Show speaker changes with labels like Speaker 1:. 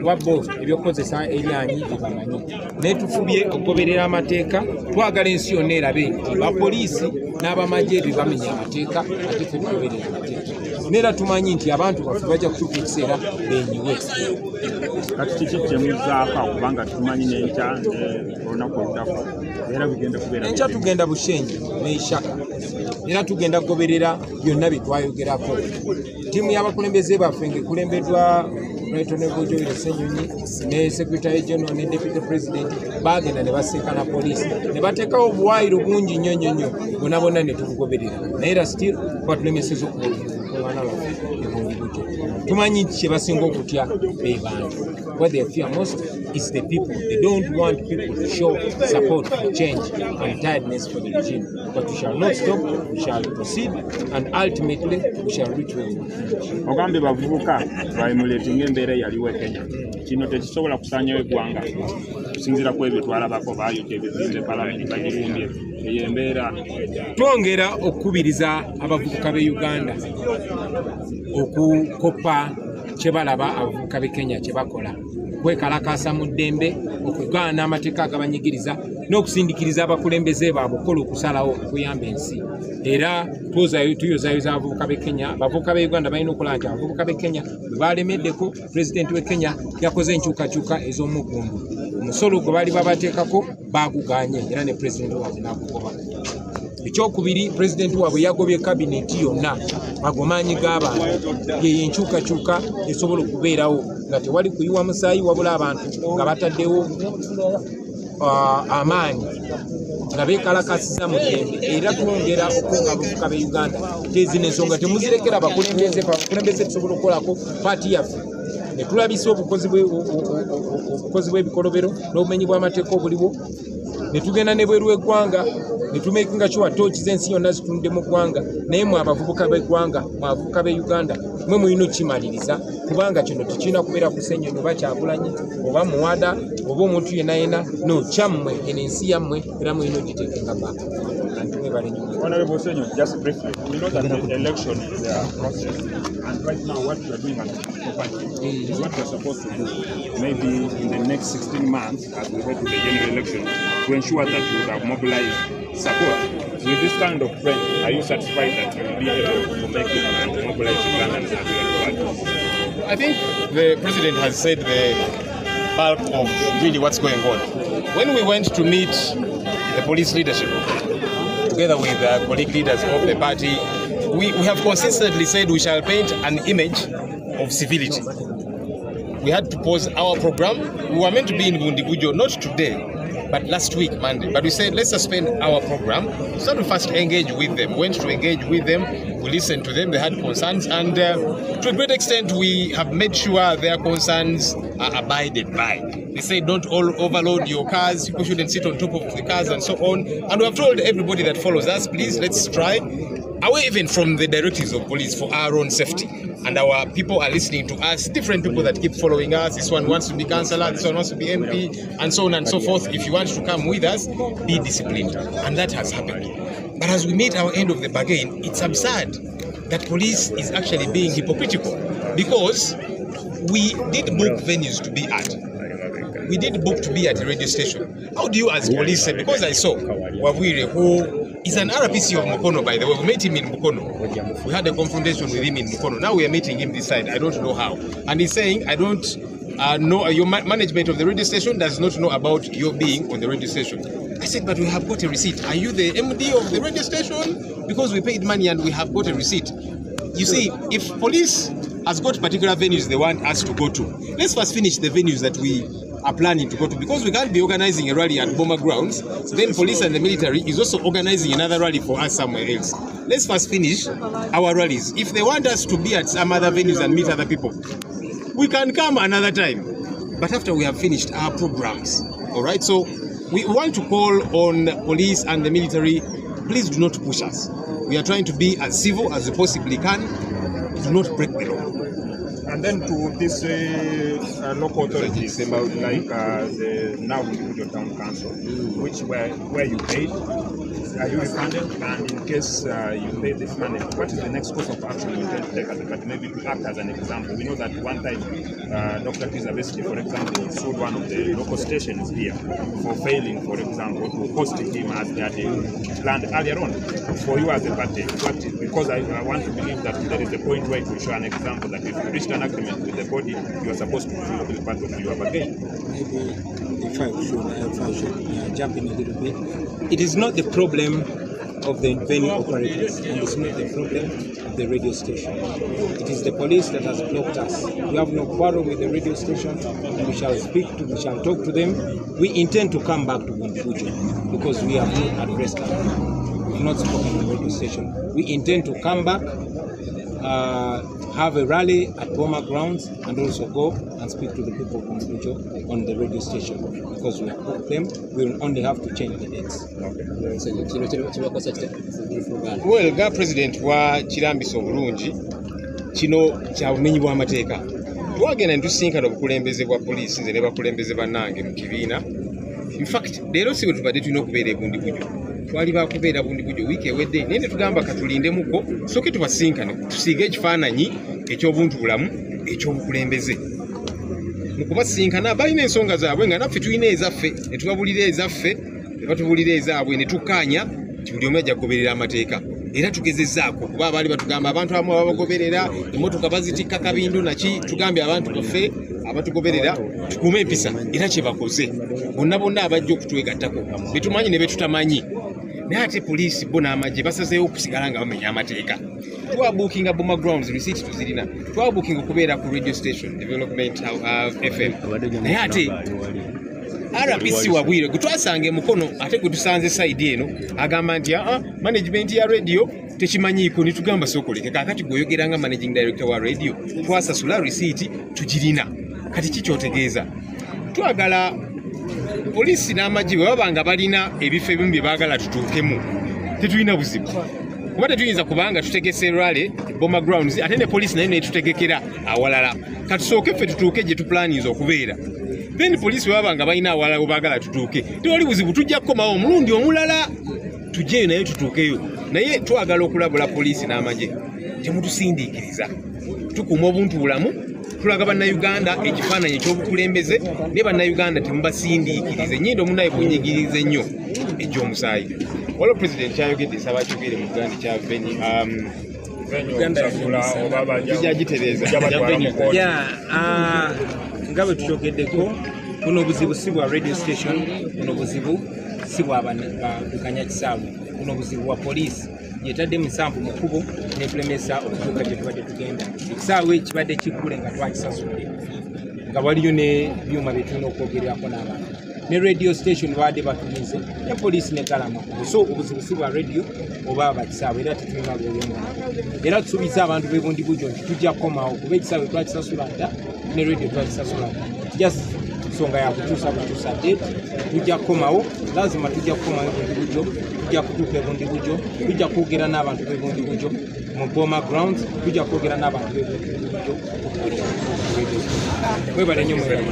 Speaker 1: Wabbo ebyokozesa eryanyi ebamanyi naye tufubye okugoberera amateeka twagala ensi yonna erabe nti bapoliisi n'abamagye ebyo bamenya amateeka ate ffe tugoberera amateeka neera tumanyi nti abantu baffe bajja kutuuka ekiseera benyiwe.
Speaker 2: Kati kiki kyemuzaako kubanga tumanyi n'enkya olunaku oludako era bigenda kubeera
Speaker 1: enkya tugenda bushenyi n'eshaka era tugenda kugoberera byonna bye twayogerako. Ttiimu y'abakulembeze baffe ng'ekulembeddwa Honorable Joel Ssenyonyi ne Secretary General ne Deputy President bagenda ne baseekana poliisi ne bateekawo obuwaayiro bungi nnyo bonna bonna ne tubugoberera naye era still batulemeseza okubaana baffe ebundi butyo. Tumanyi nti kye basinga okutya be bantu. What they fear most is the people. They don't want people to show support for change and tiredness for the regime. But we shall not stop, we shall proceed, and ultimately we shall reach where we want.
Speaker 2: Ogambe bavubuka baimulating embeera yaliwo e Kenya. Kino tekisobola kusaanyawo eggwanga kusinziira ku ebyo twalabako baayokya ebizimbe palamenti bagirumbye eyo embeera.
Speaker 1: Twongera okukubiriza abavubuka b'e Uganda okukoppa kye balaba abavubuka b'e Kenya kye bakola, kwekalakaasa mu ddembe, okugaana amateeka agabanyigiriza n'okusindikiriza abakulembeze baabwe okukola okusalawo okuyamba ensi. Era tuyozayoza abavubuka b'e Kenya, abavubuka b'e Uganda balina okulaba nti abavubuka b'e Kenya bwe balemeddeko, pulezidenti w'e Kenya yakoze enkyukakyuka ez'omuggundu. Omusolo gwe baali babateekako baaguganye era ne pulezidenti waabwe n'agugoba. Ekyokubiri, pulezidenti waabwe yagobye kabineeti yonna magomaanyi g'abantu yeyo enkyukakyuka esobola okubeerawo nga tewali kuyiwa musaayi wabula abantu nga bataddewo amaanyi nga beekalakasiza mu ddembe. Era twongera okukunga abavubuka b'e Uganda tezino ensonga temuzirekera abakulembeze tusobola okukolako paati yaffe ne tulabisa obukozi bw'ebikolobero n'obumenyi bw'amateeka obuliwo ne tugenda ne bweru w'eggwanga ne tumakinga sure tooki z'ensi yonna zitunudde mu ggwanga. Naye mwe abavubuka b'eggwanga, mwe abavubuka b'e Uganda, mwe mulina okukimaliriza kubanga kino tekirina kubeera ku Ssenyonyi oba Kyagulanyi oba Muwada oba omuntu yenna no kyammwe eno ensi yammwe era mulina okugiteekenga bbanga.
Speaker 2: Honorable Ssenyonyi, just briefly, we know that the election is a process, and right now what you are doing as a party is what you are supposed to do, maybe in the next 16 months as we head to the general election, to ensure that you have mobilized support. With this kind of trend, are you satisfied that you will be able to make it and mobilize Ugandans as well?
Speaker 3: I think the president has said the bulk of really what's going on. When we went to meet the police leadership, together with the colleague leaders of the party, we have consistently said we shall paint an image of civility. We had to pause our program. We were meant to be in Bundibugyo, not today, but last week, Monday. But we said, let's suspend our program. So we first engage with them. Went to engage with them. We listened to them. They had concerns. And to a great extent, we have made sure their concerns are abided by. They say, don't all overload your cars. People shouldn't sit on top of the cars and so on. And we have told everybody that follows us, please, let's try, away even from the directives of police, for our own safety. And our people are listening to us, different people that keep following us. This one wants to be councillor, this one wants to be MP, and so on and so forth. If you want to come with us, be disciplined. And that has happened. But as we meet our end of the bargain, it's absurd that police is actually being hypocritical, because we did book venues to be at. We did book to be at a radio station. How do you as police say, because I saw Wawire, who is an RPC of Mukono, by the way, we met him in Mukono. We had a confrontation with him in Mukono. Now we are meeting him this side. I don't know how. And he's saying, I don't know, your management of the radio station does not know about your being on the radio station. I said, but we have got a receipt. Are you the MD of the radio station? Because we paid money and we have got a receipt. You see, if police has got particular venues they want us to go to, let's first finish the venues that we are planning to go to, because we can't be organizing a rally at Boma grounds, then police and the military is also organizing another rally for us somewhere else. Let's first finish our rallies. If they want us to be at some other venues and meet other people, we can come another time, but after we have finished our programs. All right, so we want to call on police and the military, please do not push us. We are trying to be as civil as we possibly can. Do not break the law.
Speaker 2: And then to these local authorities, like the now Bujo Town Council, which where you paid, are you refunded? And in case you pay this money, what is the next course of action you intend to take as a party? Maybe to act as an example. We know that one time Dr. Kiza Besige, for example, sued one of the local stations here for failing, for example, to host him as they had planned earlier on. For you as a party, because I want to believe that there is a point where to show an example that if you reached an agreement with the body, you are supposed to fulfill part of your bargain.
Speaker 1: Maybe if I should jump in a little bit. It is not the problem of the venue operators, and it's not the problem of the radio station. It is the police that has blocked us. We have no quarrel with the radio station, and we shall talk to them. We intend to come back to Bumfujo because we have not addressed them. We have not spoken on the radio station. We intend to come back, have a rally at Boma grounds, and also go and speak to the people of Bumfujo on the radio station because we have booked them. We will only have to change the dates.
Speaker 3: Well, ga president wa Kirambiso bulungi kino kya bumenyi bwa mateeka. Twagenda ntusinkana obukulembeze bwa poliisi nze ne bakulembeze bannange mu kibiina. In fact, leero si bwe tubadde tulina okubeera ebundi bujo. Twali bakubeera bundi bujo wiiki ewedde naye ne tugamba katulindemukko soke tubasinkane tusiige ekifaananyi eky'obuntu bulamu eky'obukulembeze. Mu kubasinkana balina ensonga zaabwe nga naffe tulina ezaffe ne tubabulira ezaffe ne batubulira ezaabwe ne tukkaanya nti buli omu ajja kugoberera amateeka. Era tugezezzaako kuba abaali batugamba abantu abamu ababagoberera emmotoka bazitikka kabindo naki tugambye abantu baffe abatugoberera tukume empisa era kye bakoze bonna abajja okutwegattako betumanyi ne betutamanyi naye ate poliisi bo n'amagye basazeewo okusigala nga bamenya amateeka. Twabuukinga Boma grounds receipt tuzirina, twabuukinga okubeera ku radio station development FM naye ate RPC wabwire kutwasanga emukono ate kutusanze side eno agamba nti management ya radio tekimanyiiko nitugamba sokoleke kakati goyogera nga managing director wa radio twasasula receipt tugirina kati kikyotegeeza twagala poliisi n'amagye bwe babanga balina ebifo ebimu bye baagala tutuukemu tetulina buzibu kuba tetuyinza kubanga tutegese rale Boma grounds ate ne poliisi naye netutegekera awalala katusooke ffe tutuuke gye tuplaninza okubeera. Then poliisi babanga balina awalala we baagala tutuuke tewali buzibu tujja kukomawo omulundi omulala tujjeyo naye tutuukeyo naye twagala okulabula poliisi n'amagye temutusindiikiriza tukuuma obuntu bulamu tulaga bannayuganda ekifaananyi ekyobukulembeze ne bannayuganda temubasindiikirize nnyindo omunaye kunyigiriza ennyo egy'omusaayi. Waliwo president kyayogedde nsaba kyogere mu Uganda kya
Speaker 1: nga bwe tukyogeddeko buno obuzibu si bwa radio station, buno obuzibu si bwa badukanya kisaawe, buno obuzibu bwa poliisi yetadde musanvu mu kkubo netulemesa okutuuka gye tubadde tugenda. Ekisaawe kibadde kiggule nga twakisasudde nga waliyo n'ebyuma bye tulina okwogererako n'abantu ne radio station baadde batulize ne poliisi ne galama. So obuzibu si bwa radio oba bakisaawe era tetulina lweyonga era tusuubiza abantu b'ebundi bujo nti tujja kukomawo kuba ekisaawe twakisasula dda ne radio twakisasula dda just nsonga ya kutuusa date tujja kukomawo lazima tujja kukomawo ebundi bujo tujja kutuuka ebundi bujo tujja kwogera n'abantu b'ebundi bujo mu Boma grounds tujja kwogera n'abantu b'ebundi bujo mwebale nnyo mwebale